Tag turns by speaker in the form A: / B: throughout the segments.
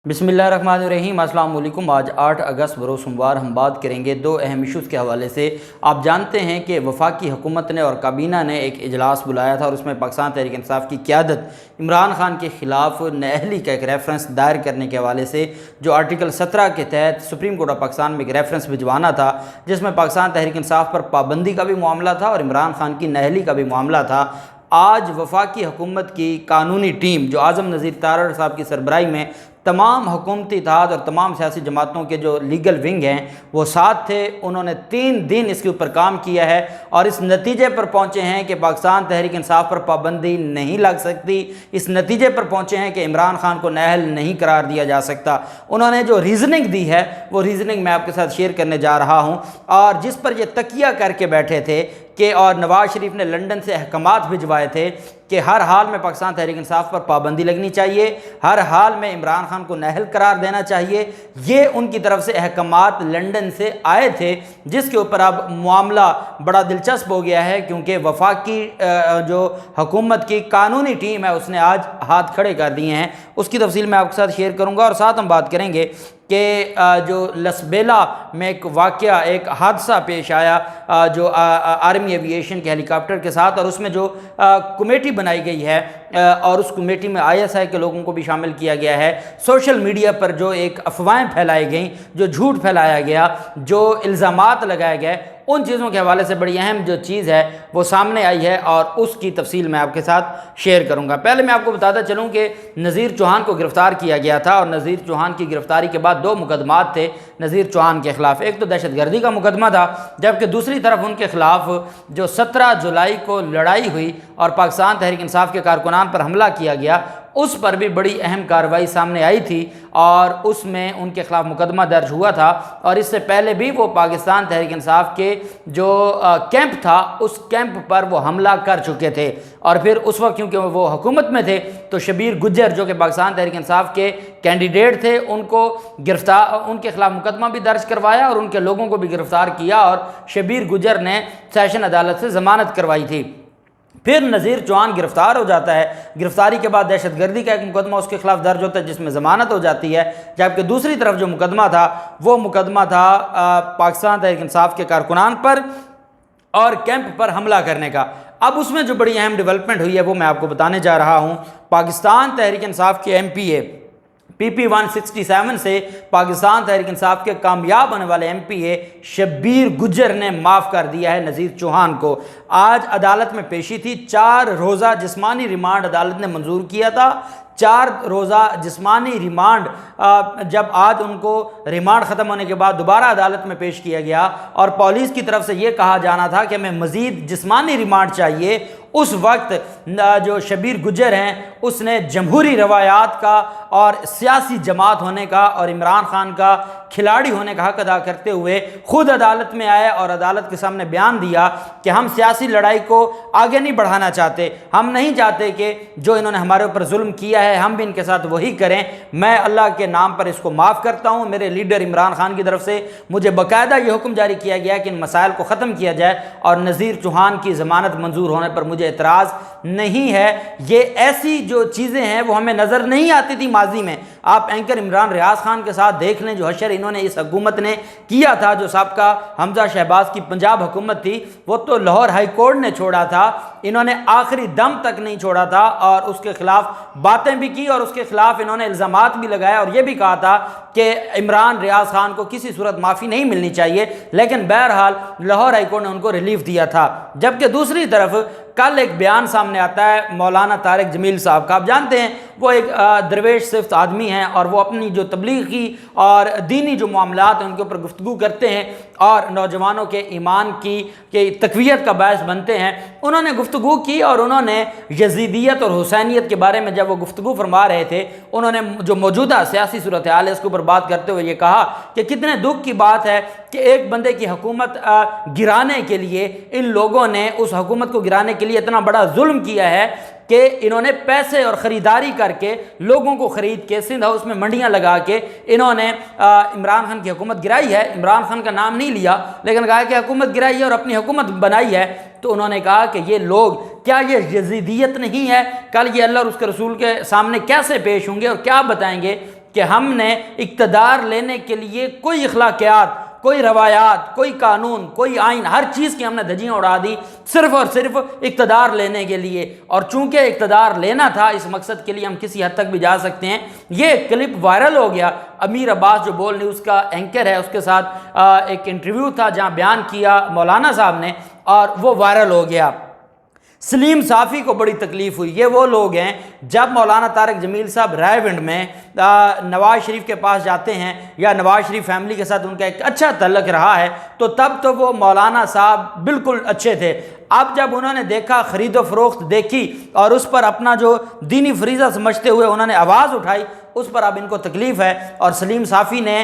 A: बिस्मिल्लाहिर्रहमानिर्रहीम। अस्सलाम वालेकुम। आज 8 अगस्त बरोज़ सोमवार हम बात करेंगे दो अहम इशूज़ के हवाले से। आप जानते हैं कि वफाकी हुकूमत ने और काबीना ने एक इजलास बुलाया था और उसमें पाकिस्तान तहरीक इंसाफ की क़यादत इमरान खान के ख़िलाफ़ नाअहली का एक रेफरेंस दायर करने के हवाले से जो आर्टिकल 17 के तहत सुप्रीम कोर्ट ऑफ पाकिस्तान में एक रेफरेंस भिजवाना था, जिसमें पाकिस्तान तहरीक इंसाफ पर पाबंदी का भी मामला था और इमरान खान की नाअहली का भी मामला था। आज वफाकी हुकूमत की कानूनी टीम जो आज़म नज़ीर तारड़ साहब की सरबराही में तमाम हुकूमती इत्तेहाद और तमाम सियासी जमातों के जो लीगल विंग हैं वो साथ थे। उन्होंने 3 दिन इसके ऊपर काम किया है और इस नतीजे पर पहुँचे हैं कि पाकिस्तान तहरीक इंसाफ पर पाबंदी नहीं लग सकती। इस नतीजे पर पहुँचे हैं कि इमरान खान को नाअहल नहीं करार दिया जा सकता। उन्होंने जो रीज़निंग दी है वो रीज़निंग मैं आपके साथ शेयर करने जा रहा हूँ, और जिस पर ये तकिया करके बैठे थे कि और नवाज़ शरीफ ने लंदन से अहकामात भिजवाए थे कि हर हाल में पाकिस्तान तहरीक इंसाफ पर पाबंदी लगनी चाहिए, हर हाल में इमरान खान को नाअहल करार देना चाहिए। ये उनकी तरफ से अहकामात लंदन से आए थे, जिसके ऊपर अब मामला बड़ा दिलचस्प हो गया है, क्योंकि वफाकी जो हुकूमत की कानूनी टीम है उसने आज हाथ खड़े कर दिए हैं। उसकी तफसील मैं आपके साथ शेयर करूँगा और साथ हम बात करेंगे कि जो लसबेला में एक वाक़या, एक हादसा पेश आया जो आर्मी एविएशन के हेलीकॉप्टर के साथ, और उसमें जो कमेटी बनाई गई है और उस कमेटी में ISI के लोगों को भी शामिल किया गया है। सोशल मीडिया पर जो एक अफवाहें फैलाई गई, जो झूठ फैलाया गया, जो इल्ज़ामात लगाए गए, उन चीज़ों के हवाले से बड़ी अहम जो चीज़ है वो सामने आई है और उसकी तफसील मैं आपके साथ शेयर करूंगा। पहले मैं आपको बताता चलूं कि नज़ीर चौहान को गिरफ़्तार किया गया था और नज़ीर चौहान की गिरफ़्तारी के बाद 2 मुकदमात थे नज़ीर चौहान के ख़िलाफ़। एक तो दहशतगर्दी का मुकदमा था, जबकि दूसरी तरफ उनके ख़िलाफ़ जो 17 जुलाई को लड़ाई हुई और पाकिस्तान तहरीक इंसाफ के कारकुनान पर हमला किया गया, उस पर भी बड़ी अहम कार्रवाई सामने आई थी और उसमें उनके ख़िलाफ़ मुकदमा दर्ज हुआ था। और इससे पहले भी वो पाकिस्तान तहरीक इंसाफ के जो कैंप था उस कैंप पर वो हमला कर चुके थे, और फिर उस वक्त क्योंकि वो हुकूमत में थे तो शबीर गुज्जर जो कि पाकिस्तान तहरीक इंसाफ के कैंडिडेट थे, उनको उनके ख़िलाफ़ मुकदमा भी दर्ज करवाया और उनके लोगों को भी गिरफ़्तार किया और शबीर गुज्जर ने सेशन अदालत से ज़मानत करवाई थी। फिर नज़ीर चौहान गिरफ़्तार हो जाता है। गिरफ़्तारी के बाद दहशतगर्दी का एक मुकदमा उसके ख़िलाफ़ दर्ज होता है जिसमें ज़मानत हो जाती है, जबकि दूसरी तरफ जो मुकदमा था वो मुकदमा था पाकिस्तान तहरीक इंसाफ के कारकुनान पर और कैंप पर हमला करने का। अब उसमें जो बड़ी अहम डेवलपमेंट हुई है वो मैं आपको बताने जा रहा हूँ। पाकिस्तान तहरीक इंसाफ के MPA PP 167 से पाकिस्तान तहरीक इंसाफ के कामयाब होने वाले MPA शब्बीर गुज्जर ने माफ़ कर दिया है नज़ीर चौहान को। आज अदालत में पेशी थी। 4 रोज़ा जिस्मानी रिमांड अदालत ने मंजूर किया था। 4 रोज़ा जिस्मानी रिमांड जब आज उनको रिमांड ख़त्म होने के बाद दोबारा अदालत में पेश किया गया और पुलिस की तरफ से ये कहा जाना था कि हमें मज़ीद जिस्मानी रिमांड चाहिए, उस वक्त जो शबीर गुज्जर हैं उसने जमहूरी रवायात का और सियासी जमात होने का और इमरान खान का खिलाड़ी होने का हक अदा करते हुए खुद अदालत में आए और अदालत के सामने बयान दिया कि हम सियासी लड़ाई को आगे नहीं बढ़ाना चाहते, हम नहीं चाहते कि जो इन्होंने हमारे ऊपर जुल्म किया है हम भी इनके साथ वही करें। मैं अल्लाह के नाम पर इसको माफ़ करता हूँ। मेरे लीडर इमरान खान की तरफ से मुझे बाकायदा ये हुक्म जारी किया गया कि इन मसाइल को ख़त्म किया जाए और नज़ीर चौहान की ज़मानत मंजूर होने पर मुझे एतराज़ नहीं है। ये ऐसी जो चीज़ें हैं वो हमें नज़र नहीं आती थी माजी में। आप एंकर इमरान रियाज खान के साथ देख लें, जो हशर इन्होंने इस हुकूमत ने किया था, जो साबका हमजा शहबाज की पंजाब हुकूमत थी, वो तो लाहौर हाई कोर्ट ने छोड़ा था, इन्होंने आखिरी दम तक नहीं छोड़ा था और उसके खिलाफ बातें भी की और उसके खिलाफ इन्होंने इल्ज़ामात भी लगाए और ये भी कहा था कि इमरान रियाज खान को किसी सूरत माफ़ी नहीं मिलनी चाहिए। लेकिन बहरहाल लाहौर हाई कोर्ट ने उनको रिलीफ दिया था। जबकि दूसरी तरफ कल एक बयान सामने आता है मौलाना तारिक जमील साहब का। आप जानते हैं वो एक दरवेश सिफ्त आदमी हैं और वो अपनी जो तबलीगी और दीनी जो मामलात हैं उनके ऊपर गुफ्तगू करते हैं और नौजवानों के ईमान की तक़वियत का बायस बनते हैं। उन्होंने गुफ्तगू की और उन्होंने यजीदियत और हुसैनियत के बारे में जब वो गुफ्तगू फरमा रहे थे, उन्होंने जो मौजूदा सियासी सूरत हाल है उसके ऊपर बात करते हुए ये कहा कि कितने दुख की बात है कि एक बंदे की हुकूमत गिराने के लिए इन लोगों ने उस हुकूमत को गिराने के लिए इतना बड़ा जुल्म किया है कि इन्होंने पैसे और ख़रीदारी करके लोगों को ख़रीद के सिंध हाउस में मंडियां लगा के इन्होंने इमरान खान की हुकूमत गिराई है। इमरान खान का नाम नहीं लिया लेकिन कहा कि हुकूमत गिराई है और अपनी हुकूमत बनाई है। तो उन्होंने कहा कि ये लोग, क्या ये यजीदियत नहीं है? कल ये अल्लाह और उसके रसूल के सामने कैसे पेश होंगे और क्या बताएंगे कि हमने इक़्तिदार लेने के लिए कोई अखलाकियात, कोई रवायात, कोई कानून, कोई आइन, हर चीज़ की हमने धज्जियाँ उड़ा दी सिर्फ़ और सिर्फ इक़्तिदार लेने के लिए। और चूँकि इक़्तिदार लेना था, इस मकसद के लिए हम किसी हद तक भी जा सकते हैं। ये क्लिप वायरल हो गया। अमीर अब्बास जो बोल न्यूज़ का एंकर है, उसके साथ एक इंटरव्यू था जहाँ बयान किया मौलाना साहब ने, और वो वायरल हो गया। सलीम साफ़ी को बड़ी तकलीफ़ हुई। ये वो लोग हैं, जब मौलाना तारिक जमील साहब रायविंड में नवाज़ शरीफ के पास जाते हैं या नवाज़ शरीफ फैमिली के साथ उनका एक अच्छा तल्लक रहा है, तो तब तो वो मौलाना साहब बिल्कुल अच्छे थे। अब जब उन्होंने देखा, ख़रीदो फ़रोख्त देखी और उस पर अपना जो दीनी फरीज़ा समझते हुए उन्होंने आवाज़ उठाई, उस पर अब इनको तकलीफ़ है। और सलीम साफ़ी ने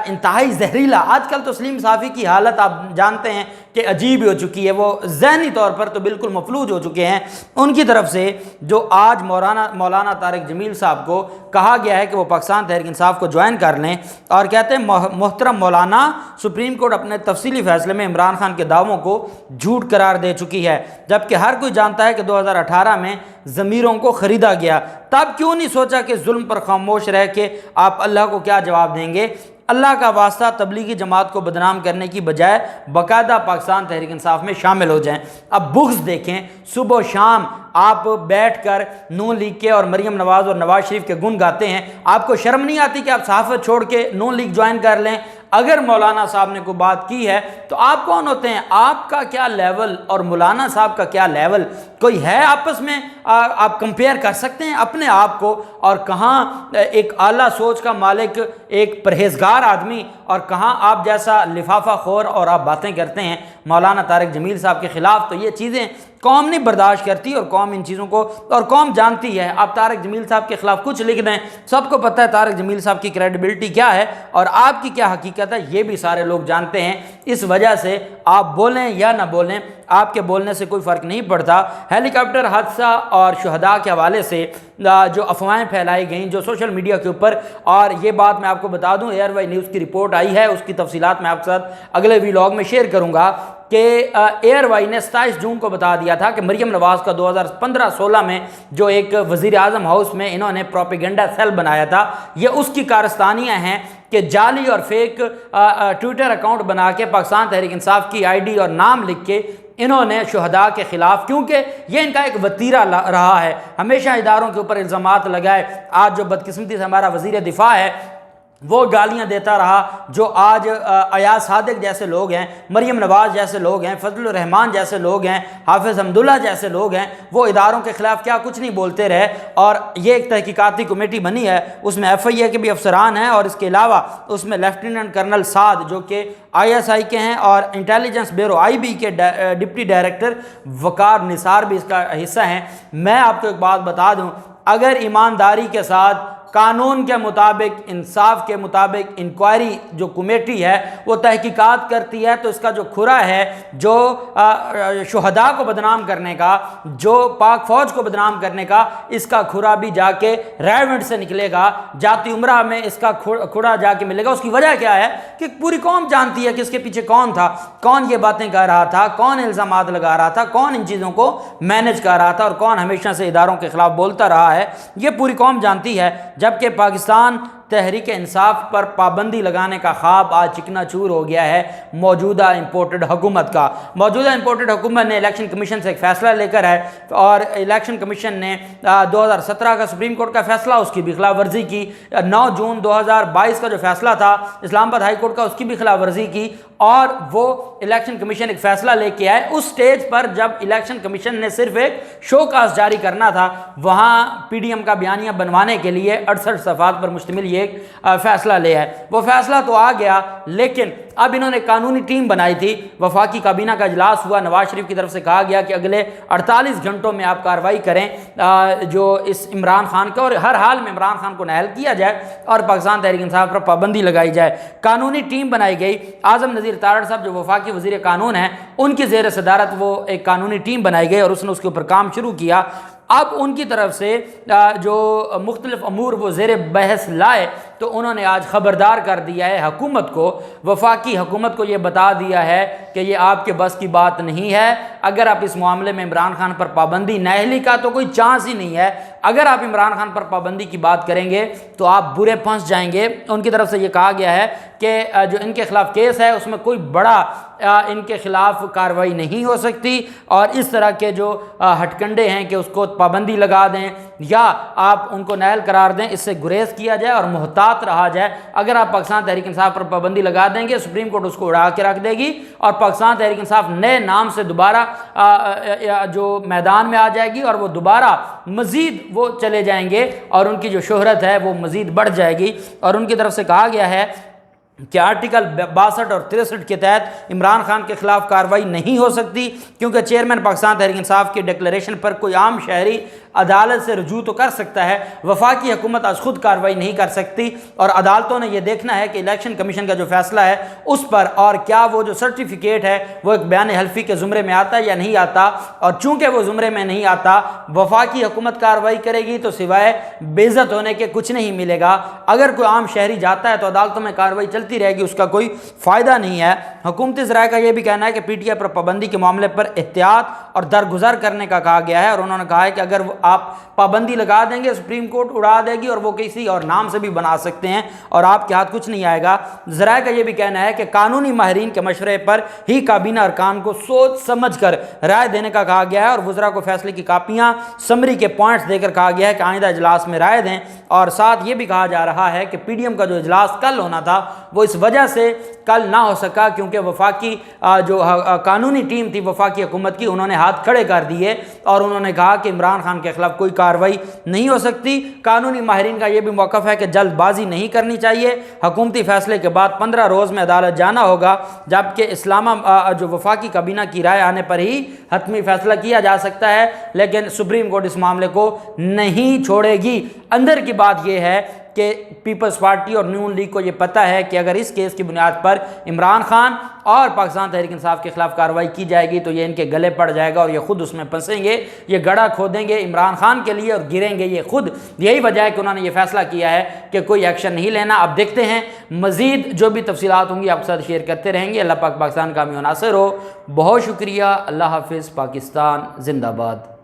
A: इंतहाई जहरीला, आजकल तो सलीम साफ़ी की हालत आप जानते हैं कि अजीब ही हो चुकी है, वो ज़हनी तौर पर तो बिल्कुल मफलूज हो चुके हैं। उनकी तरफ से जो आज मौलाना तारिक जमील साहब को कहा गया है कि वो पाकिस्तान तहरीक इंसाफ को ज्वाइन कर लें, और कहते हैं मोहतरम मौलाना, सुप्रीम कोर्ट अपने तफसीली फ़ैसले में इमरान खान के दावों को झूठ करार दे चुकी है, जबकि हर कोई जानता है कि 2018 में ज़मीरों को ख़रीदा गया। तब क्यों नहीं सोचा कि जुल्म पर खामोश रह के आप अल्लाह को क्या जवाब देंगे? अल्लाह का वास्ता, तबलीगी जमात को बदनाम करने की बजाय बाकायदा पाकिस्तान तहरीक इंसाफ में शामिल हो जाएं। अब बुग़्ज़ देखें, सुबह शाम आप बैठ कर नून लीग के और मरीम नवाज़ और नवाज़ शरीफ के गुण गाते हैं। आपको शर्म नहीं आती कि आप सहाफ़त छोड़ के नून लीग ज्वाइन कर लें? अगर मौलाना साहब ने कोई बात की है तो आप कौन होते हैं? आपका क्या लेवल और मौलाना साहब का क्या लेवल कोई है आपस में? आप कंपेयर कर सकते हैं अपने आप को? और कहाँ एक आला सोच का मालिक, एक परहेजगार आदमी, और कहाँ आप जैसा लिफाफा खोर, और आप बातें करते हैं मौलाना तारिक जमील साहब के ख़िलाफ़। तो ये चीज़ें कौम नहीं बर्दाश्त करती, और कौम इन चीज़ों को, और कौम जानती है। आप तारिक जमील साहब के ख़िलाफ़ कुछ लिख दें, सबको पता है तारिक जमील साहब की क्रेडिबिलिटी क्या है और आपकी क्या हकीकत है, ये भी सारे लोग जानते हैं। इस वजह से आप बोलें या ना बोलें, आपके बोलने से कोई फ़र्क नहीं पड़ता। हेलीकॉप्टर हादसा और शुहदा के हवाले से जो अफवाहें फैलाई गई जो सोशल मीडिया के ऊपर, और ये बात मैं आपको बता दूं, एयरवाई न्यूज़ की रिपोर्ट आई है, उसकी तफसीलात मैं आपके साथ अगले व्लॉग में शेयर करूंगा कि एयरवाई ने 27 जून को बता दिया था कि मरीम नवाज़ का 2015-16 में जो एक वज़ीर आज़म हाउस में इन्होंने प्रोपेगेंडा सेल बनाया था, ये उसकी कारस्तानियाँ हैं कि जाली और फेक ट्विटर अकाउंट बना के पाकिस्तान तहरीक इंसाफ की आईडी और नाम लिख के इन्होंने शुहदा के ख़िलाफ़, क्योंकि ये इनका एक वतीरा रहा है, हमेशा इदारों के ऊपर इल्ज़ामात लगाए। आज जो बदकिस्मती से हमारा वज़ीर दिफा है वो गालियां देता रहा, जो आज अयाज सादिक जैसे लोग हैं, मरीम नवाज़ जैसे लोग हैं, फजलुर रहमान जैसे लोग हैं, हाफिज़ हमदुल्ला जैसे लोग हैं, वो इदारों के ख़िलाफ़ क्या कुछ नहीं बोलते रहे। और ये एक तहकीकाती कमेटी बनी है, उसमें FIA के भी अफसरान हैं, और इसके अलावा उसमें लेफ्टिनेंट कर्नल साद जो कि ISI के हैं, और इंटेलिजेंस ब्यूरो IB के डिप्टी डायरेक्टर वकार निसार भी इसका हिस्सा हैं। मैं आपको एक बात बता दूँ, अगर ईमानदारी के साथ, कानून के मुताबिक, इंसाफ के मुताबिक इंक्वायरी जो कमेटी है वो तहकीकात करती है, तो इसका जो खुरा है, जो शुहदा को बदनाम करने का, जो पाक फौज को बदनाम करने का, इसका खुरा भी जाके रायविंड से निकलेगा, जाती उम्रा में इसका खुरा जाके मिलेगा। उसकी वजह क्या है कि पूरी कौम जानती है कि इसके पीछे कौन था, कौन ये बातें कर रहा था, कौन इल्ज़ामात लगा रहा था, कौन इन चीज़ों को मैनेज कर रहा था, और कौन हमेशा से इदारों के ख़िलाफ़ बोलता रहा है। ये पूरी कौम जानती है। जबकि पाकिस्तान तहरीक इंसाफ पर पाबंदी लगाने का ख्वाब आज चिकनाचूर हो गया है मौजूदा इंपोर्टेड हुकूमत का। मौजूदा इंपोर्टेड हुकूमत ने इलेक्शन कमीशन से एक फ़ैसला लेकर है, और इलेक्शन कमीशन ने 2017 का सुप्रीम कोर्ट का फ़ैसला, उसकी भी खिलाफ वर्जी की। 9 जून 2022 का जो फ़ैसला था इस्लामाबाद हाई कोर्ट का, उसकी भी खिलाफ वर्जी की। और वो इलेक्शन कमीशन एक फ़ैसला लेके आए उस स्टेज पर जब इलेक्शन कमीशन ने सिर्फ एक शोकास जारी करना था, वहाँ PDM का बयानिया बनवाने के लिए 68 सफ़ात पर मुश्तमिल एक फ़ैसला ले आए। वो फ़ैसला तो आ गया, लेकिन अब इन्होंने कानूनी टीम बनाई थी, वफाकी काबीना का इजलास हुआ, नवाज़ शरीफ की तरफ से कहा गया कि अगले 48 घंटों में आप कार्रवाई करें जो इस इमरान खान का, और हर हाल में इमरान खान को नाअहल किया जाए और पाकिस्तान तहरीक इंसाफ पर पाबंदी लगाई जाए। कानूनी टीम बनाई गई, आज़म नज़ीर तारड़ साहब जो वफाकी वज़ीर कानून हैं, उनकी ज़ेर सदारत वो एक कानूनी टीम बनाई गई और उसने उसके ऊपर काम शुरू किया। अब उनकी तरफ से जो मुख्तलिफ अमूर वो ज़ेर बहस लाए, तो उन्होंने आज ख़बरदार कर दिया है हुकूमत को, वफाकी हुकूमत को ये बता दिया है कि ये आपके बस की बात नहीं है। अगर आप इस मामले में इमरान खान पर पाबंदी नाअहली का तो कोई चांस ही नहीं है। अगर आप इमरान खान पर पाबंदी की बात करेंगे तो आप बुरे फंस जाएंगे। उनकी तरफ से ये कहा गया है कि जो इनके खिलाफ केस है उसमें कोई बड़ा इनके खिलाफ कार्रवाई नहीं हो सकती, और इस तरह के जो हटकंडे हैं कि उसको पाबंदी लगा दें या आप उनको नाअहल करार दें, इससे गुरेज किया जाए और मोहतात रहा जाए। अगर आप पाकिस्तान तहरीक इंसाफ पर पाबंदी लगा देंगे, सुप्रीम कोर्ट उसको उड़ा के रख देगी और पाकिस्तान तहरीक इंसाफ नए नाम से दोबारा जो मैदान में आ जाएगी और वो दोबारा मज़ीद वो चले जाएंगे और उनकी जो शोहरत है वो मज़ीद बढ़ जाएगी। और उनकी तरफ से कहा गया है कि आर्टिकल 62 और 63 के तहत इमरान खान के खिलाफ कार्रवाई नहीं हो सकती, क्योंकि चेयरमैन पाकिस्तान तहरीक इंसाफ की डिक्लेरेशन पर कोई आम शहरी अदालत से रुजू तो कर सकता है, वफाकी हुकूमत आज खुद कार्रवाई नहीं कर सकती। और अदालतों ने यह देखना है कि इलेक्शन कमीशन का जो फैसला है उस पर, और क्या वो जो सर्टिफिकेट है वो एक बयान हल्फी के ज़ुमरे में आता है या नहीं आता। और चूंकि वो ज़ुमरे में नहीं आता, वफाकी हुकूमत कार्रवाई करेगी तो सिवाय बेइज्जत होने के कुछ नहीं मिलेगा। अगर कोई आम शहरी जाता है तो अदालतों में कार्रवाई चलती रहेगी, उसका कोई फ़ायदा नहीं है। हुकूमती ज़राए का यह भी कहना है कि PTI पर पाबंदी के मामले पर एहतियात और दरगुजर करने का कहा गया है, और उन्होंने कहा है कि अगर आप पाबंदी लगा देंगे सुप्रीम कोर्ट उड़ा देगी और वो किसी और नाम से भी बना सकते हैं और आपके हाथ कुछ नहीं आएगा। ज़राए का यह भी कहना है कि कानूनी माहिरीन के मशवरे पर ही काबीना अरकान को सोच समझ कर राय देने का कहा गया है, और वज़रा को फैसले की कापियाँ समरी के पॉइंट्स देकर कहा गया है कि आइंदा इजलास में राय दें। और साथ ये भी कहा जा रहा है कि PDM का जो इजलास कल होना था वो इस वजह से कल ना हो सका क्योंकि वफाकी जो कानूनी टीम थी वफाकी हुकूमत की, उन्होंने हाथ खड़े कर दिए और उन्होंने कहा कि इमरान खान के खिलाफ कोई कार्रवाई नहीं हो सकती। कानूनी माहिरीन का यह भी मौक़िफ़ है कि जल्दबाजी नहीं करनी चाहिए। हुकूमती फैसले के बाद 15 रोज़ में अदालत जाना होगा, जबकि इस्लामा जो वफाकी काबीना की राय आने पर ही हतमी फैसला किया जा सकता है, लेकिन सुप्रीम कोर्ट इस मामले को नहीं छोड़ेगी। अंदर की बात यह है कि पीपल्स पार्टी और नून लीग को ये पता है कि अगर इस केस की बुनियाद पर इमरान खान और पाकिस्तान तहरीक इंसाफ के खिलाफ कार्रवाई की जाएगी तो ये इनके गले पड़ जाएगा और ये खुद उसमें फंसेंगे, ये गड़ा खोदेंगे इमरान खान के लिए और गिरेंगे ये खुद। यही वजह है कि उन्होंने ये फैसला किया है कि कोई एक्शन नहीं लेना। अब देखते हैं मज़ीद जो भी तफसीलात होंगी आपके साथ शेयर करते रहेंगे। अल्लाह पाक पाकिस्तान का हमें नासिर हो। बहुत शुक्रिया। अल्लाह हाफिज़। पाकिस्तान जिंदाबाद।